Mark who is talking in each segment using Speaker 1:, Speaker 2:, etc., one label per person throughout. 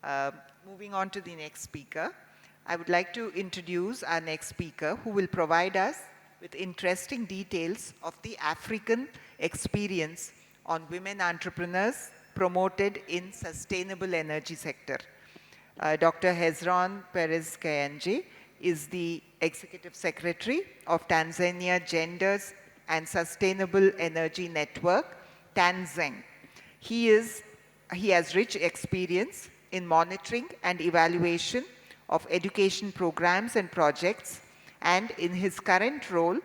Speaker 1: Uh, Moving on to the next speaker, I would like to introduce our next speaker who will provide us with interesting details of the African experience on women entrepreneurs promoted in sustainable energy sector. Dr. Hezron Perez Kajange is the Executive Secretary of Tanzania Genders and Sustainable Energy Network, TANGEN. He has rich experience in monitoring and evaluation of education programs and projects, and in his current role,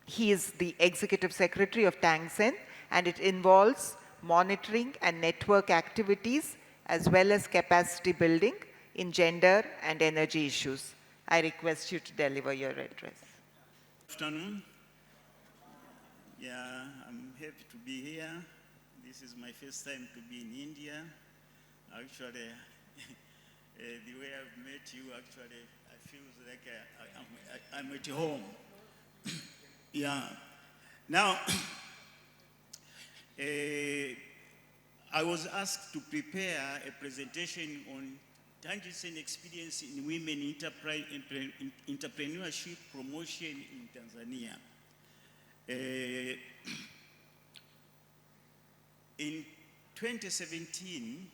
Speaker 1: he is the Executive Secretary of TANGEN, and it involves monitoring and network activities as well as capacity building in gender and energy issues. I request you to deliver your address.
Speaker 2: Good afternoon. Yeah, I'm happy to be here. This is my first time to be in India. Actually, the way I've met you, actually, I feel like I'm at home. Yeah. Now, I was asked to prepare a presentation on TANGEN experience in women entrepreneurship promotion in Tanzania. In 2017,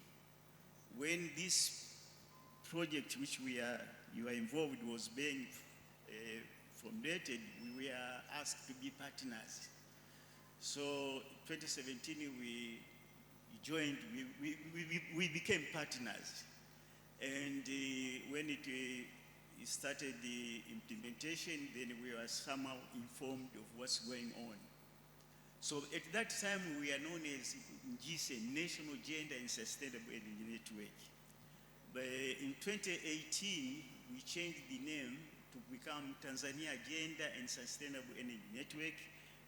Speaker 2: when this project which you are involved was being formulated, we were asked to be partners. So 2017 we joined, we became partners. And when it started the implementation, then we were somehow informed of what's going on. So at that time, we are known as NGISE, National Gender and Sustainable Energy Network. But in 2018, we changed the name to become Tanzania Gender and Sustainable Energy Network,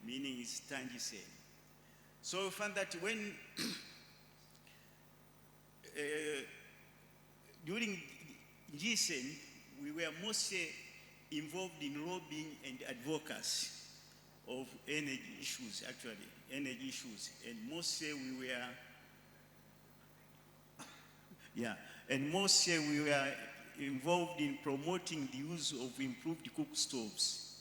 Speaker 2: meaning it's TANGEN. So we found that when during GSEN, we were mostly involved in lobbying and advocacy of energy issues, actually, energy issues. And mostly we were involved in promoting the use of improved cook stoves.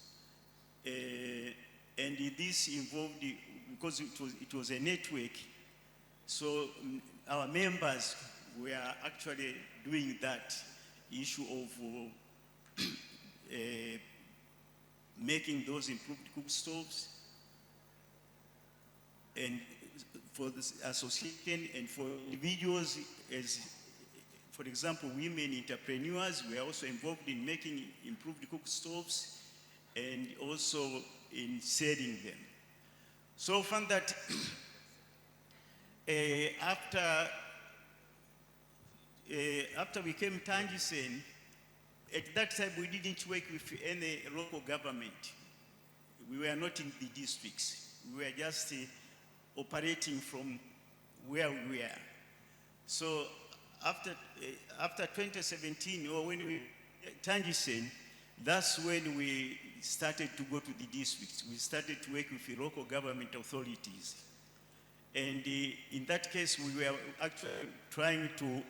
Speaker 2: And this involved, because it was a network, so our members were actually doing that issue of making those improved cook stoves, and for this association and for individuals, as for example, women entrepreneurs were also involved in making improved cook stoves and also in selling them. So I found that after we came TANGEN, at that time we didn't work with any local government. We were not in the districts. We were just operating from where we were. So after 2017, or when we TANGEN, that's when we started to go to the districts. We started to work with the local government authorities. And in that case, we were actually trying to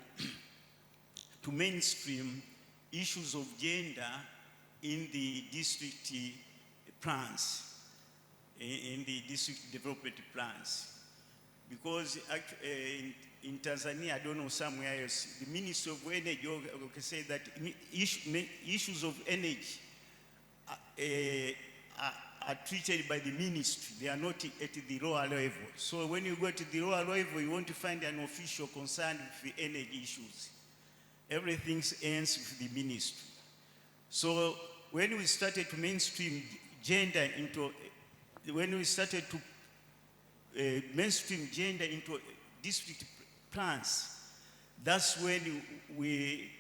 Speaker 2: mainstream issues of gender in the district plans, in the district development plans. Because in Tanzania, I don't know somewhere else, the Ministry of Energy, or can say that issues of energy are treated by the ministry. They are not at the lower level. So when you go to the lower level, you want to find an official concerned with the energy issues. Everything ends with the ministry. So when we started to mainstream gender into, mainstream gender into district plans, that's when we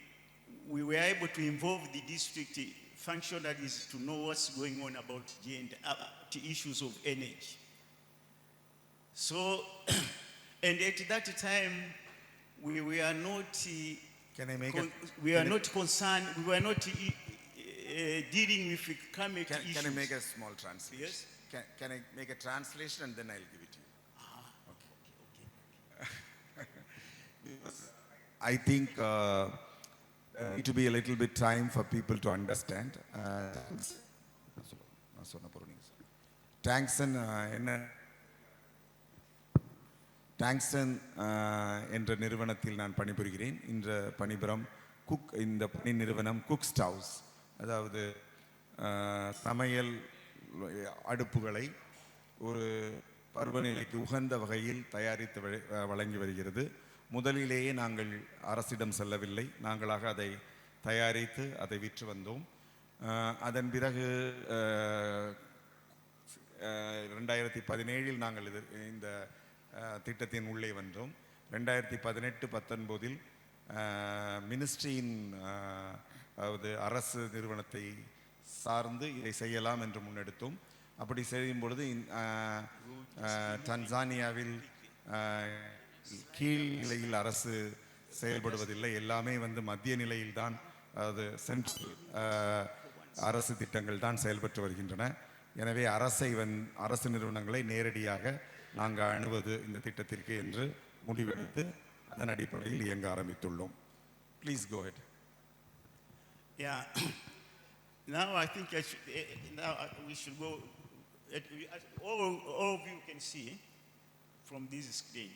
Speaker 2: were able to involve the district functionaries to know what's going on about gender, to issues of energy. So, and at that time, we were not we were not concerned, we were not dealing with climate issues.
Speaker 3: Can I make a small translation?
Speaker 2: Yes.
Speaker 3: Can I make a translation and then I'll give it to you?
Speaker 2: Okay.
Speaker 3: I think need to be a little bit time for people to understand. TANGEN டாங்ஸ்டன் என்ற நிறுவனத்தில் நான் பணிபுரிகிறேன். இந்த பணி நிறுவனம் cooks house, அதாவது சமையல் அடுப்புகளை ஒரு பருவநிலைக்கு உகந்த வகையில் தயாரித்து வழங்கி வருகிறது. முதலிலேயே நாங்கள் அரசிடம் செல்லவில்லை, நாங்களாக அதை தயாரித்து அதை விற்று வந்தோம். அதன் பிறகு 2017 நாங்கள் இந்த திட்டத்தின் உள்ளே வந்தோம். 2018-19 மினிஸ்ட்ரியின் அதாவது அரசு நிறுவனத்தை சார்ந்து இதை செய்யலாம் என்று முன்னெடுத்தோம். அப்படி செய்யும் பொழுது டான்சானியாவில் கீழ் நிலையில் அரசு செயல்படுவதில்லை, எல்லாமே மத்திய நிலையில்தான், அதாவது சென்ட்ரல் அரசு திட்டங்கள் தான் செயல்பட்டு வருகின்றன. எனவே அரசு நிறுவனங்களை நேரடியாக நாங்கள் அணுவது இந்த திட்டத்திற்கு என்று முடிவெடுத்து அதன் அடிப்படையில் இயங்க ஆரம்பித்துள்ளோம். Please go ahead.
Speaker 2: Yeah. Now I think we should go. All of you can see from this screen.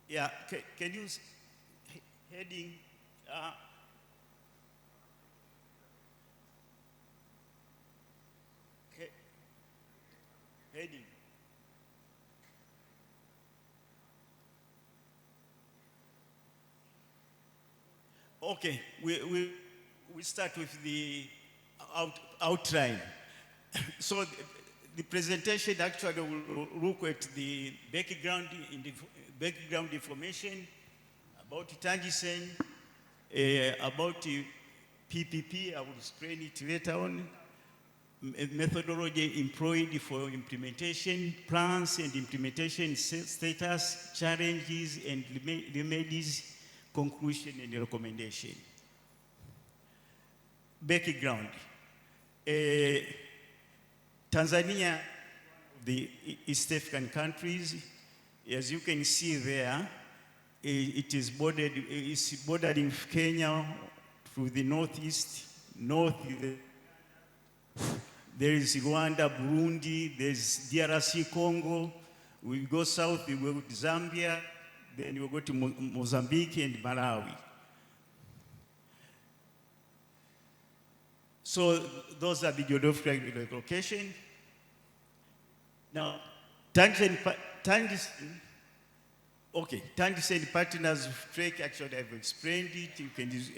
Speaker 2: Yeah. Can you heading? Heading. Okay, we start with the outline. So the presentation actually will look at the background information about TANGEN, about PPP. I will explain it later on. Methodology employed for implementation, plans and implementation status, challenges and remedies, conclusion and recommendation. Background. Tanzania, the East African countries, as you can see there, it is bordering Kenya through the northeast, there is Rwanda, Burundi, there's DRC, Congo. We go south, we go to Zambia, then we go to Mozambique and Malawi. So those are the geographical location. Now, TANGEN partners of TREC, actually I've explained it.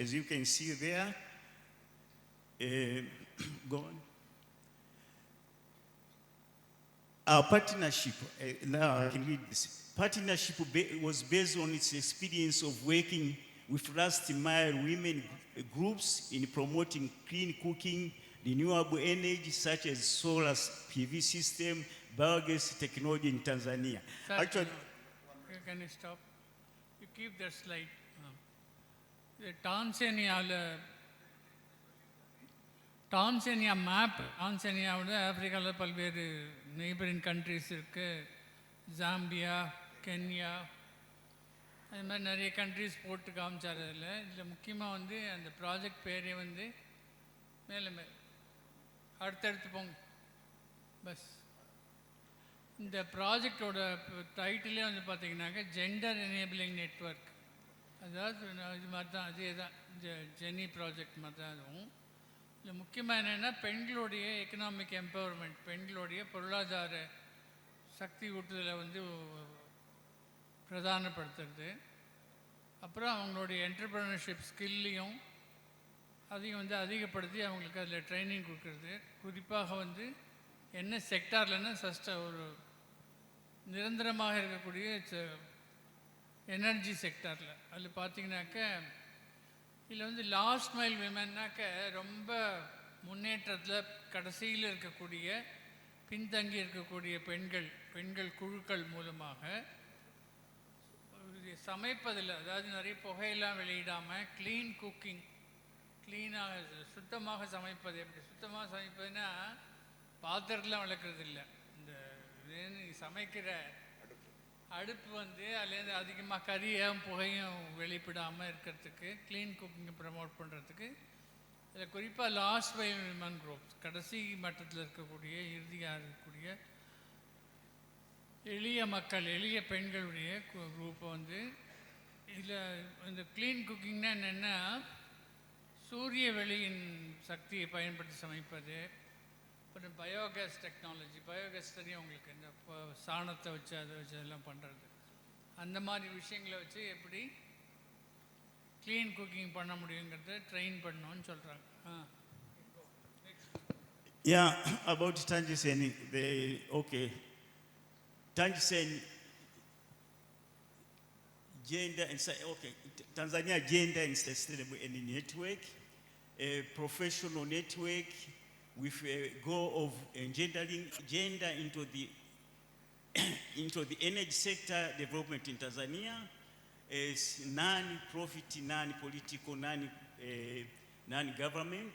Speaker 2: As you can see there. Go on. Our partnership, now I can read this. Partnership was based on its experience of working with last mile women groups in promoting clean cooking, renewable energy such as solar PV system, biogas technology in Tanzania.
Speaker 4: Sir,
Speaker 2: Actually,
Speaker 4: can you stop? You keep that slide. Tanzania map, டான்சேனியாவோட ஆப்பிரிக்காவில் பல்வேறு neighbouring countries இருக்குது. Zambia, Kenya, அது மாதிரி நிறைய countries போட்டு காமிச்சார். இதில் முக்கியமாக அந்த ப்ராஜெக்ட் பேரே மேலே அடுத்தடுத்து போங்க பஸ். இந்த ப்ராஜெக்டோட டைட்டிலே பார்த்தீங்கன்னாக்கா ஜெண்டர் எனேபிளிங் நெட்வொர்க். அதாவது இது மாதிரி தான், அதே தான் ஜெனி ப்ராஜெக்ட் மாதிரி தான். அதுவும் இதில் முக்கியமாக என்னென்னா பெண்களுடைய எக்கனாமிக் எம்பவர்மெண்ட், பெண்களுடைய பொருளாதார சக்தி ஊட்டுதலை பிரதானப்படுத்துறது. அப்புறம் அவங்களுடைய என்டர்பிரினர்ஷிப் ஸ்கில்லையும் அதையும் அதிகப்படுத்தி அவங்களுக்கு அதில் ட்ரைனிங் கொடுக்குறது. குறிப்பாக என்ன செக்டார்லன்னா ஒரு நிரந்தரமாக இருக்கக்கூடிய எனர்ஜி செக்டாரில். அதில் பார்த்தீங்கன்னாக்க இதில் லாஸ்ட் மைல் விமன்னாக்க ரொம்ப முன்னேற்றத்தில் கடைசியில் இருக்கக்கூடிய பின்தங்கி இருக்கக்கூடிய பெண்கள் குழுக்கள் மூலமாக சமைப்பதில், அதாவது நிறைய புகையெல்லாம் வெளியிடாமல் க்ளீன் குக்கிங், க்ளீனாக சுத்தமாக சமைப்பது. எப்படி சுத்தமாக சமைப்பதுன்னா பாத்திரத்தெலாம் வளர்க்குறது இல்லை, இந்த சமைக்கிற அடுப்பு வந்து அதுலேருந்து அதிகமாக கரியும் புகையும் வெளிப்படாமல் இருக்கிறதுக்கு க்ளீன் குக்கிங்கை ப்ரமோட் பண்ணுறதுக்கு இதில் குறிப்பாக லாஸ்ட் பை விமன் குரூப்ஸ் கடைசி மட்டத்தில் இருக்கக்கூடிய இறுதியாக இருக்கக்கூடிய எளிய மக்கள் எளிய பெண்களுடைய குரூப்பை வந்து இதில் இந்த க்ளீன் குக்கிங்னா என்னென்னா சூரிய வெளியின் சக்தியை பயன்படுத்தி சமைப்பது, அப்புறம் பயோகேஸ் டெக்னாலஜி, பயோகேஸ் தெரியும் உங்களுக்கு, இந்த சாணத்தை வச்சு அதை வச்சு அதெல்லாம் பண்ணுறது, அந்த மாதிரி விஷயங்களை வச்சு எப்படி க்ளீன் குக்கிங் பண்ண முடியுங்கிறத ட்ரெயின் பண்ணணும்னு சொல்கிறாங்க.
Speaker 2: Yeah, about TANGEN, okay. TANGEN, gender and okay, Tanzania Gender and Sustainable Energy Network, a professional network with a goal of engendering gender into the energy sector development in Tanzania, as non-profit, non-political, non-government,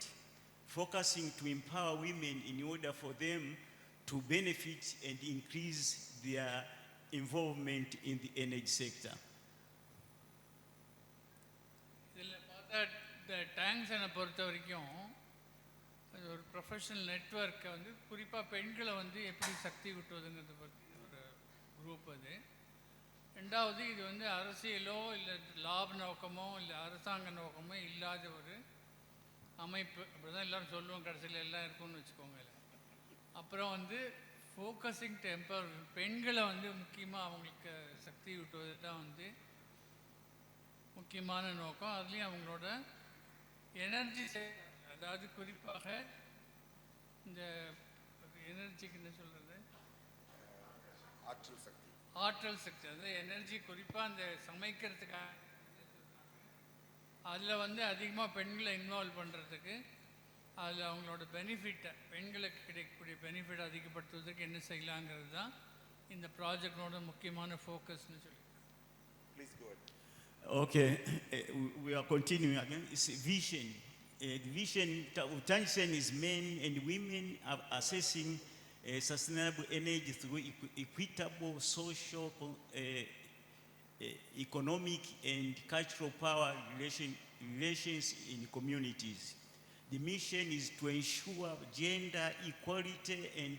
Speaker 2: focusing to empower women in order for them to benefit and increase their involvement in the energy sector.
Speaker 4: இதில் பார்த்தா இந்த டேங்ஸனை பொறுத்த வரைக்கும் அது ஒரு professional நெட்வொர்க்கை வந்து குறிப்பாக பெண்களை வந்து எப்படி சக்தி விட்டுவதுங்கிறத பற்றி ஒரு குரூப் அது. ரெண்டாவது, இது வந்து அரசியலோ இல்லை லாப நோக்கமோ இல்லை அரசாங்க நோக்கமோ இல்லாத ஒரு அமைப்பு, அப்படி தான் எல்லோரும் சொல்லுவோம், கடைசியில் எல்லாம் இருக்கும்னு வச்சுக்கோங்க. அப்புறம் வந்து ஃபோக்கஸிங் டு எம்பவர், பெண்களை வந்து முக்கியமாக அவங்களுக்கு சக்தி விட்டுவது தான் வந்து முக்கியமான நோக்கம். அதுலேயும் அவங்களோட எனர்ஜி, அதாவது குறிப்பாக இந்த எனர்ஜிக்கு என்ன சொல்கிறது, ஆற்றல் சக்தி, அதாவது எனர்ஜி, குறிப்பாக அந்த சமைக்கிறதுக்காக அதில் வந்து அதிகமாக பெண்களை இன்வால்வ் பண்ணுறதுக்கு, அதில் அவங்களோட பெனிஃபிட்டை, பெண்களுக்கு கிடைக்கக்கூடிய பெனிஃபிட் அதிகப்படுத்துவதற்கு என்ன செய்யலாங்கிறது தான் இந்த ப்ராஜெக்டோட முக்கியமான ஃபோக்கஸ்னு சொல்லி.
Speaker 3: Please go ahead.
Speaker 2: Okay, we are continuing again. It's a vision. The vision of TANGEN is men and women are assessing sustainable energy through equitable social, economic and cultural power relations in communities. The mission is to ensure gender equality and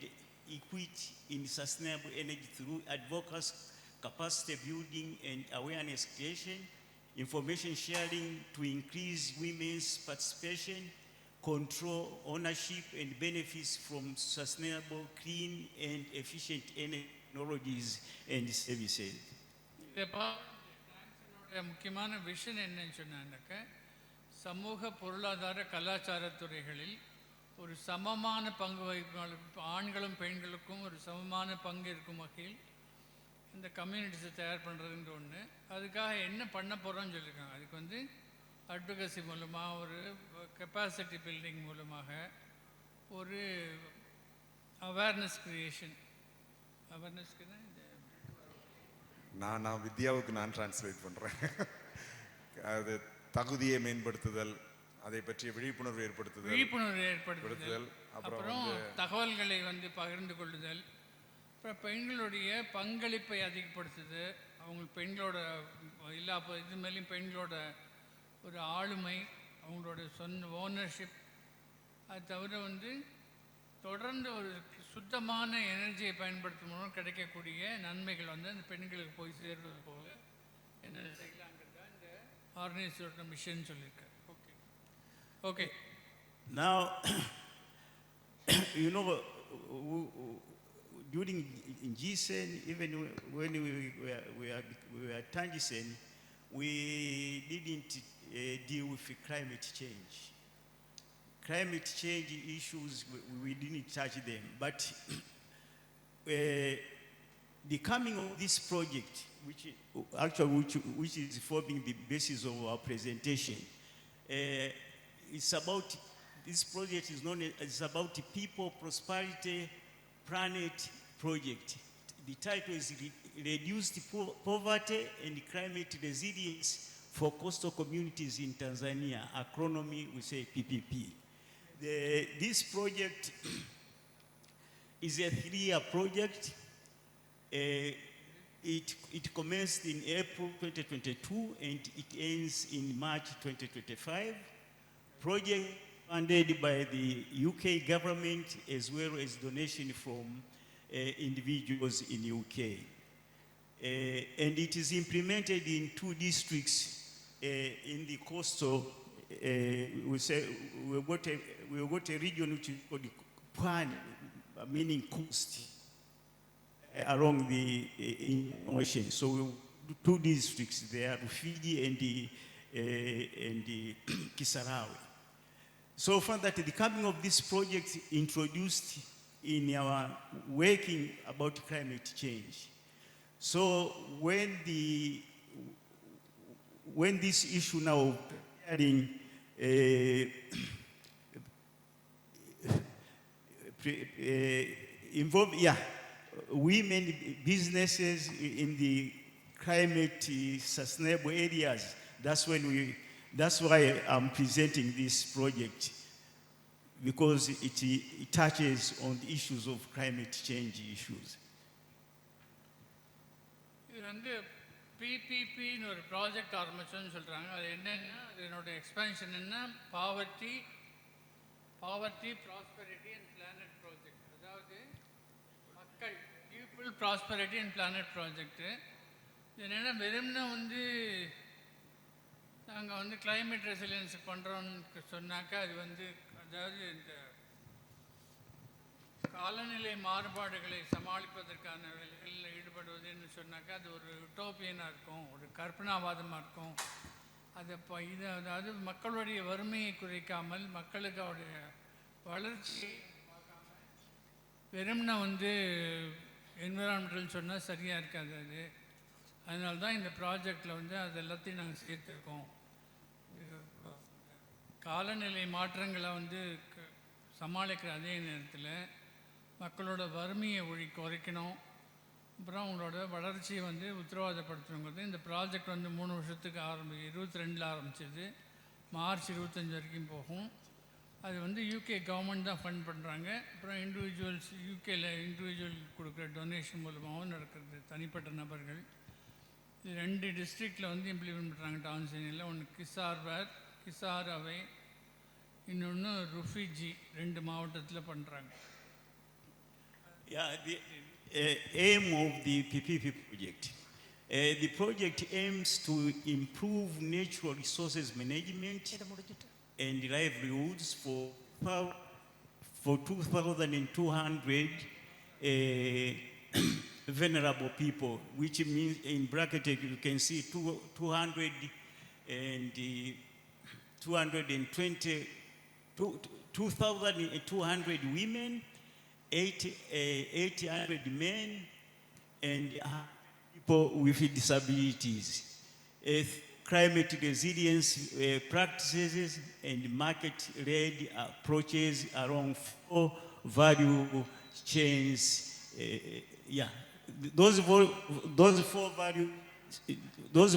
Speaker 2: equity in sustainable energy through advocacy, capacity building and awareness creation, information sharing to increase women's participation, control, ownership and benefits from sustainable, clean and efficient energy technologies and services.
Speaker 4: முக்கியமான vision என்னன்னு சொன்னாக்க, சமூக பொருளாதார கலாச்சார துறைகளில் ஒரு சமமான பங்கு வகிக்கும், ஆண்களும் பெண்களுக்கும் ஒரு சமமான பங்கு இருக்கும் வகையில் இந்த கம்யூனிட்டிஸை தயார் பண்ணுறதுன்ற ஒன்று. அதுக்காக என்ன பண்ண போகிறோம்னு சொல்லியிருக்காங்க. அதுக்கு வந்து அட்வொகசி மூலமாக, ஒரு கெப்பாசிட்டி பில்டிங் மூலமாக, ஒரு அவேர்னஸ் கிரியேஷன், அவேர்னஸ்க்கு தான்
Speaker 3: நான் வித்யாவுக்கு நான் டிரான்ஸ்லேட் பண்ணுறேன். அது தகுதியை மேம்படுத்துதல், அதை பற்றிய விழிப்புணர்வு ஏற்படுத்துதல், அப்புறம்
Speaker 4: தகவல்களை வந்து பகிர்ந்து கொள்ளுதல், அப்புறம் பெண்களுடைய பங்களிப்பை அதிகப்படுத்துது, அவங்க பெண்களோட எல்லா இது மேலேயும் பெண்களோட ஒரு ஆளுமை, அவங்களோட ஓனர்ஷிப், அது தவிர வந்து தொடர்ந்து ஒரு சுத்தமான எனர்ஜியை பயன்படுத்தும் மூலம் கிடைக்கக்கூடிய நன்மைகள் வந்து அந்த பெண்களுக்கு போய் சேர்வது போக என்ன செய்யலாங்கிறது தான் இந்த ஆர்கனைசேஷனோட மிஷன் சொல்லியிருக்காரு. Okay okay.
Speaker 2: Now, you know, during in GSEN, even when we were TANGEN, we didn't deal with climate change. Climate change issues, we didn't touch them. But the coming of this project, which is forming the basis of our presentation, it's about, this project is known as, it's about the People, Prosperity, Planet Project. The title is Reduce the Poverty and Climate Resilience for Coastal Communities in Tanzania. Acronym, we say PPP. This project is a 3-year project. It commenced in April 2022 and it ends in March 2025. Project funded by the UK government as well as donation from individuals in UK. And it is implemented in 2 districts in the coastal, we've got a region which is called Pwan, meaning coast, along the ocean. So 2 districts there, Rufiji and the Kisarawe. So far that the coming of this project introduced in our working about climate change. So when this issue now involve women businesses in the climate sustainable areas. That's why I'm presenting this project, because it touches on the issues of climate change issues.
Speaker 4: இது வந்து பிபிபின்னு ஒரு project ஆரம்பிச்சோன்னு சொல்கிறாங்க. அது என்னன்னா, அதனோட எக்ஸ்பென்ஷன் என்ன, poverty prosperity and planet project. அதாவது மக்கள், people, prosperity and planet project. இது என்னென்னா, வெறும்னா வந்து நாங்கள் வந்து கிளைமேட் ரெசிலியன்ஸ் பண்ணுறோன்னு சொன்னாக்கா, அது வந்து அதாவது இந்த காலநிலை மாறுபாடுகளை சமாளிப்பதற்கான வேலைகளில் ஈடுபடுவதுன்னு சொன்னாக்கா, அது ஒரு யூட்டோப்பியனாக இருக்கும், ஒரு கற்பனாவாதமாக இருக்கும். அது இப்போ இது அதாவது மக்களுடைய வறுமையை குறைக்காமல், மக்களுக்கு அவருடைய வளர்ச்சியை பார்க்காம வெறும்னா வந்து என்விரான்மெண்டல்னு சொன்னால் சரியாக இருக்காது அது. அதனால தான் இந்த ப்ராஜெக்டில் வந்து அது எல்லாத்தையும் நாங்கள் சேர்த்துருக்கோம். காலநிலை மாற்றங்களை வந்து சமாளிக்கிற அதே நேரத்தில் மக்களோட வறுமையை குறைக்கணும், அப்புறம் அவங்களோட வளர்ச்சியை வந்து உத்தரவாதப்படுத்தணுங்கிறது. இந்த ப்ராஜெக்ட் வந்து 3 வருஷத்துக்கு 22 ஆரம்பிச்சது, மார்ச் 25 வரைக்கும் போகும். அது வந்து யூகே கவர்மெண்ட் தான் ஃபண்ட் பண்ணுறாங்க. அப்புறம் இண்டிவிஜுவல்ஸ், யூகேயில் இண்டிவிஜுவல் கொடுக்குற டொனேஷன் மூலமாகவும் நடக்கிறது, தனிப்பட்ட நபர்கள். இது 2 டிஸ்ட்ரிக்டில் வந்து இம்ப்ளிமெண்ட் பண்ணுறாங்க டான்சேனியாவில். ஒன்று கிசாராவே, இன்னொன்று ருஃபிஜி, 2 மாவட்டத்தில் பண்ணுறாங்க.
Speaker 2: Yeah, the aim of the PPP project. The project aims to improve natural resources management and livelihoods for 2,200 vulnerable people, which means in bracket you can see 2,200 women, 800 men, and people with disabilities. Climate resilience practices and market-led approaches along 4 value chains. Those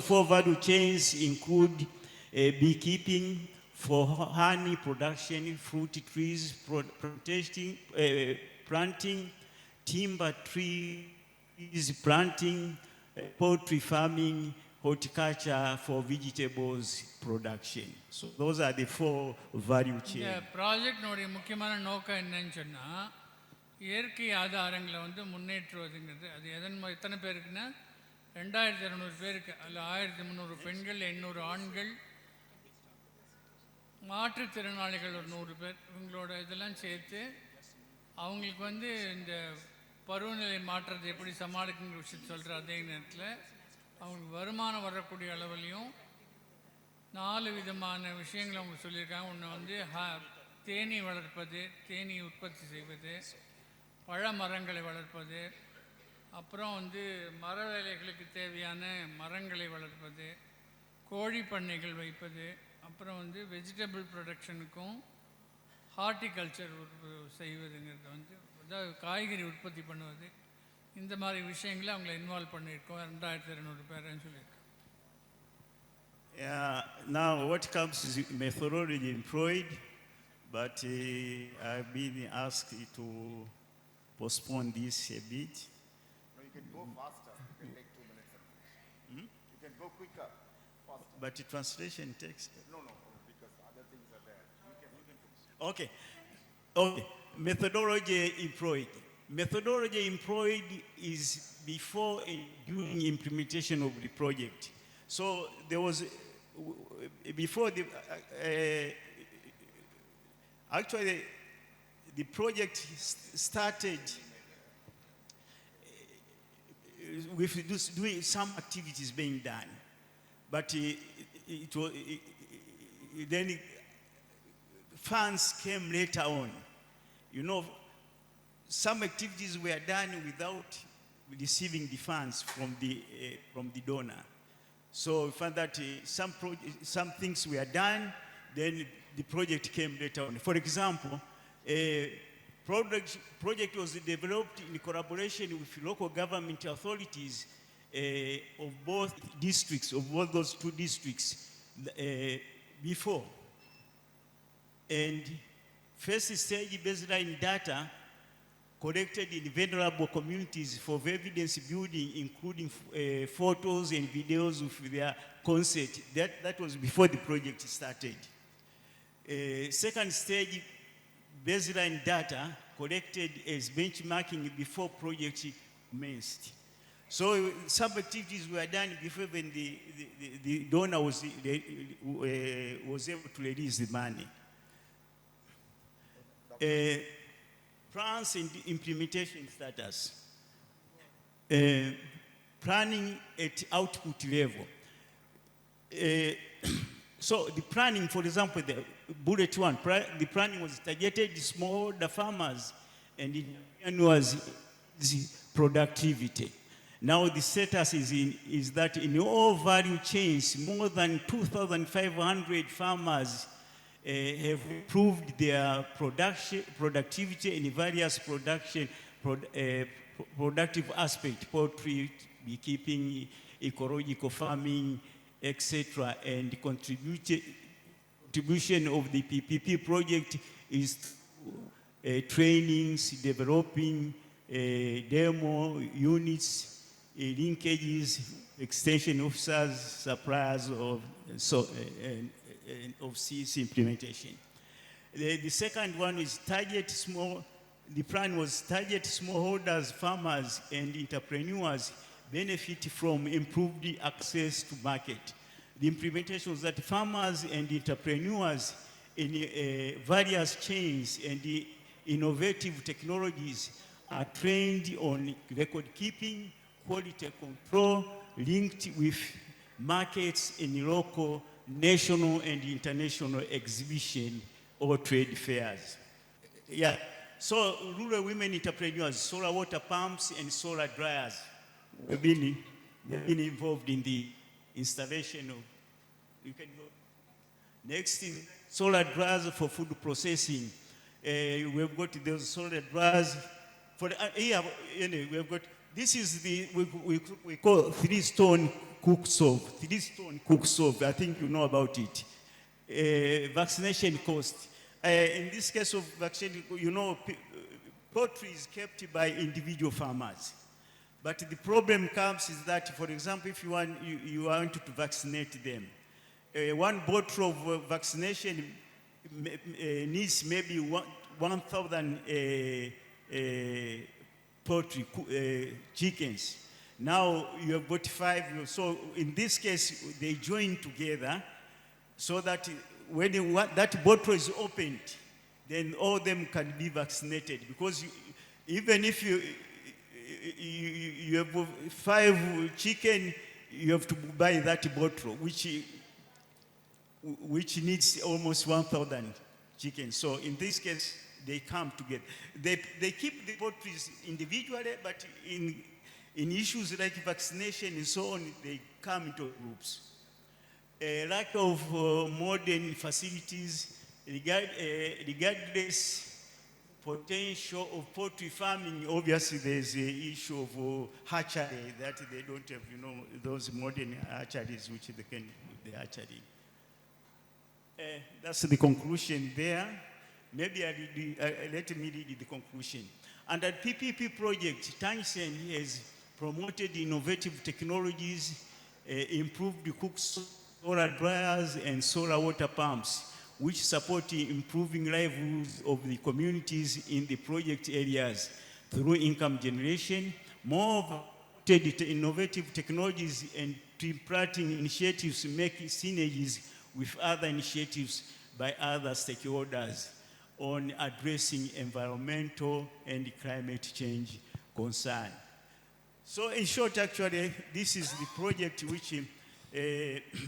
Speaker 2: four value chains include beekeeping for honey production, fruit trees planting, timber trees planting, poultry farming, horticulture for vegetables production. So those are the 4 value
Speaker 4: இந்த
Speaker 2: chains.
Speaker 4: ப்ராஜெக்டினுடைய முக்கியமான நோக்கம் என்னன்னு சொன்னால், இயற்கை ஆதாரங்களை வந்து முன்னேற்றுவதுங்கிறது. அது எத்தனை பேருக்குன்னா 2200 பேருக்கு. அதில் 1300 பெண்கள், 800 ஆண்கள், மாற்றுத்திறனாளிகள் ஒரு 100 பேர். இவங்களோட இதெல்லாம் சேர்த்து அவங்களுக்கு வந்து இந்த பருவநிலை மாற்றத்தை எப்படி சமாளிக்குங்கிற விஷயத்தை சொல்கிற அதே நேரத்தில் அவங்களுக்கு வருமானம் வரக்கூடிய அளவுலையும் 4 விதமான விஷயங்களை அவங்க சொல்லியிருக்காங்க. ஒன்று வந்து தேனீ வளர்ப்பது, தேனீ உற்பத்தி செய்வது, பழ மரங்களை வளர்ப்பது, அப்புறம் வந்து மர வேலைகளுக்கு தேவையான மரங்களை வளர்ப்பது, கோழி பண்ணைகள் வைப்பது, அப்புறம் வந்து வெஜிடபிள் ப்ரொடக்ஷனுக்கும் ஹார்டிகல்ச்சர் செய்வதுங்கிறது வந்து, அதாவது காய்கறி உற்பத்தி பண்ணுவது. இந்த மாதிரி விஷயங்களை அவங்கள இன்வால்வ் பண்ணியிருக்கோம். 2200 பேருன்னு சொல்லியிருக்கோம்.
Speaker 2: Now what comes is methodology employed, but I've been asked to postpone this a bit.
Speaker 3: No, you can go faster. You can take 2 You can go quicker.
Speaker 2: But the translation takes.
Speaker 3: No, because other things are there. You can finish.
Speaker 2: Okay. Okay. Methodology employed. Methodology employed is before and during implementation of the project. So there was, before the, actually the project started with doing some activities being done. But then funds came later on. You know, some activities were done without receiving the funds from the donor. So we found that some things were done, then the project came later on. For example, a project was developed in collaboration with local government authorities of both districts, of both those two districts before. And first stage baseline data collected in vulnerable communities for evidence building, including photos and videos of their consent. That was before the project started. Second stage baseline data collected as benchmarking before project commenced. So some activities were done before when the donor was able to release the money. Plans and implementation status. Planning at output level. So the planning, for example, the bullet one, the planning was targeted smallholder farmers and it was the productivity. Now the status is that in all value chains, more than 2,500 farmers have improved their productivity in various productive aspects, poultry, beekeeping, ecological farming, etc. And the contribution of the PPP project is trainings, developing demo units, linkages, extension officers, suppliers of CS implementation. The second one is the plan was target smallholders, farmers, and entrepreneurs benefit from improved access to market. The implementation was that farmers and entrepreneurs in various chains and the innovative technologies are trained on record keeping, quality control, linked with markets in local, national, and international exhibition or trade fairs. Yeah, so rural women entrepreneurs, solar water pumps and solar dryers have been involved in the installation of, you can go. Next is solar dryers for food processing. We've got those solar dryers for anyway, we've got, this is the, we call three-stone cook stove. Three-stone cook stove, I think you know about it. Vaccination cost. In this case of vaccination, you know, poultry is kept by individual farmers. But the problem comes is that, for example, if you want to vaccinate them, one bottle of vaccination needs maybe 1,000 poultry chickens. Now you have got 5, so in this case they join together so that when that bottle is opened, then all of them can be vaccinated, because even if you have 5 chicken, you have to buy that bottle, which needs almost 1,000 chickens. So in this case, they come together. They keep the bottles individually, but in issues like vaccination and so on, they come into groups. A lack of modern facilities, regardless potential of poultry farming, obviously there's the issue of hatchery, that they don't have, you know, those modern hatcheries which they can do the hatchery. That's the conclusion there. Maybe let me read the conclusion. Under PPP project, TANGEN has promoted innovative technologies improved cook solar dryers and solar water pumps, which support improving livelihoods of the communities in the project areas through income generation, more innovative technologies and tree-planting initiatives make synergies with other initiatives by other stakeholders on addressing environmental and climate change concern. So in short, actually, this is the project which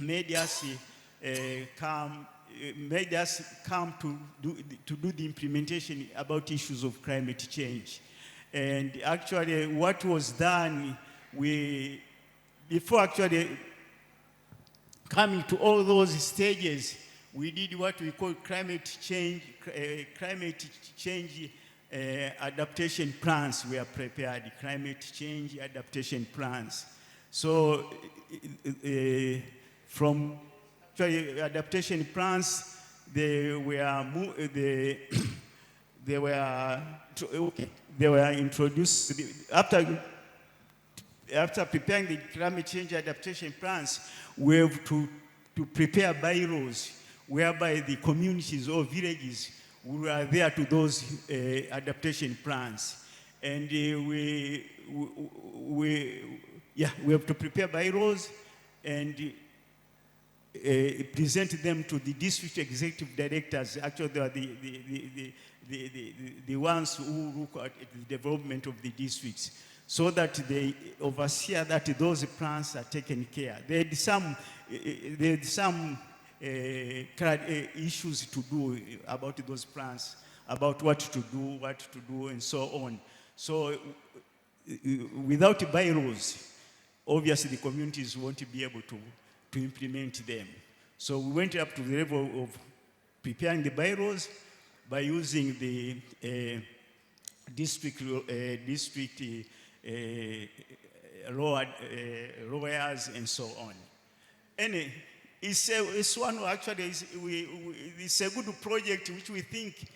Speaker 2: made us come to do the implementation about issues of climate change. And actually, what was done, before actually coming to all those stages, we did what we call climate change adaptation plans were prepared, climate change adaptation plans. So from adaptation plans, they were introduced after preparing the climate change adaptation plans. We have to prepare bylaws whereby the communities or villages who are there to those adaptation plans. And we have to prepare bylaws and present them to the district executive directors. Actually, they are the ones who look at the development of the districts, so that they oversee that those plans are taken care. There are some issues to do about those plans, about what to do, and so on. So without bylaws, obviously the communities won't be able to implement them. So we went up to the level of preparing the bylaws by using the district lawyers and so on. And it's one actually, it's a good project which we think,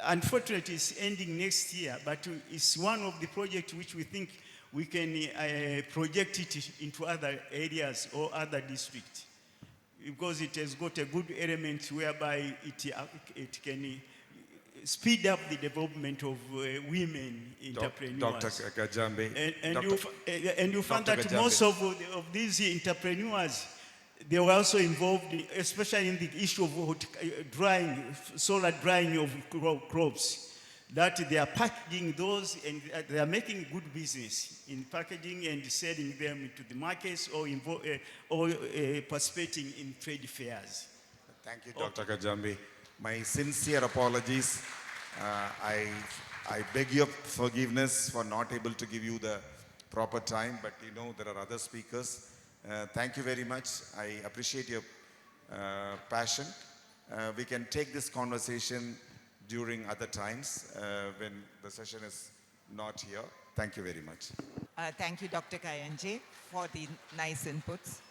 Speaker 2: unfortunately, is ending next year, but it's one of the projects which we think we can project it into other areas or other districts, because it has got a good element whereby it can speed up the development of women entrepreneurs.
Speaker 3: Dr. Kajange.
Speaker 2: And you find
Speaker 3: Dr.
Speaker 2: that
Speaker 3: Kajange.
Speaker 2: most of these entrepreneurs, they were also involved, especially in the issue of solar drying of crops, that they are packaging those and they are making good business in packaging and selling them to the markets or participating in trade fairs.
Speaker 3: Thank you, Dr. Kajange. My sincere apologies. I beg your forgiveness for not able to give you the proper time, but you know there are other speakers. Thank you very much. I appreciate your passion. We can take this conversation during other times when the session is not here. Thank you very much.
Speaker 1: Thank you, Dr. Kajange, for the nice inputs.